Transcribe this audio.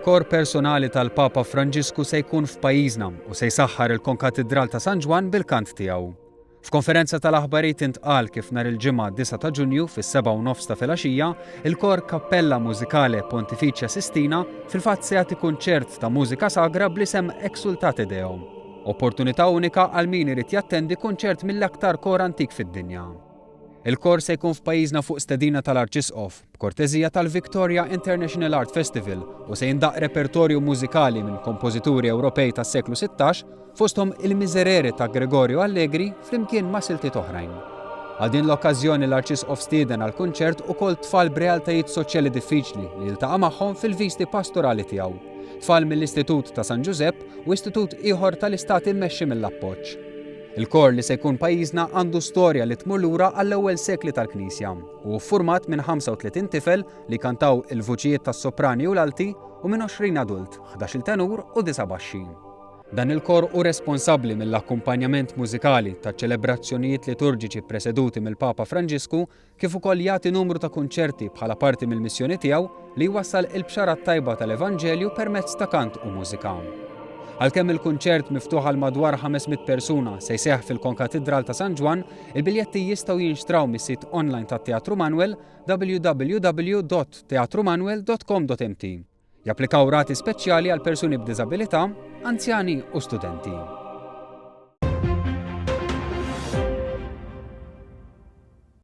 Il-kor personali tal-Papa Franġisku se jkun f'pajjiżna u se jsaħħar il-Konkatedral ta' San Ġwan bil-kant tiegħu. F'konferenza tal-aħbarijiet intqal kif nhar il-ġimgħa 9 ta' Ġunju fis-7:30 ta' filgħaxija, il-kor Kappella Mużikale Pontificia Sistina fil-fatt se jagħti kunċert ta' mużika sagra bl-isem Exsultate Deo. Opportunità unika għal min irid jattendi kunċert mill-aktar kor antik fid-dinja. Il-kor se jkun f'pajjiżna fuq stedina tal-Arċisqof b'korteżija tal-Victoria International Art Festival u se jindaq repertorju mużikali minn kompożituri Ewropej tas-seklu 16 fosthom il-Miserere ta' Gregorio Allegri flimkien ma' siltiet oħrajn. Għal din l-okkażjoni l-Arċisqof stieden għal kunċert ukoll tfal b'realtajiet soċjali diffiċli li jiltaqa' magħhom fil-viżiti pastorali tiegħu. Tfal mill-Istitut ta' San Giuseppe u istitut ieħor tal-Istat immexxi mill-appoġġ. Il-kor li se jkun pajjiżna għandu storja li tmur lura għall-ewwel sekli tal-Knisja u ffurmat minn 35 tifel li kantaw il-vuċijiet tas-soprani u l-alti u minn 20 adult, 11 tenur u 9 baxxi. Dan il-kor hu responsabbli mill-akkumpanjament mużikali ta' ċelebrazzjonijiet liturġiċi preseduti mill-Papa Franġisku kif ukoll jagħti numru ta' kunċerti bħala parti mill-missjoni tiegħu li jwassal il-bxara tajba tal-Evanġelju permezz ta' kant u mużika. Għalkemm il-kunċert miftuħ għal madwar 500 persuna se jseħħ fil-Konkatedral ta' San Ġwan, il-biljetti jistgħu jinxtraw mis-sit online tat-Teatru Manuel www.teatrumanuel.com.mt. Japplikaw rati speċjali għal persuni b'diżabilità, anzjani u studenti.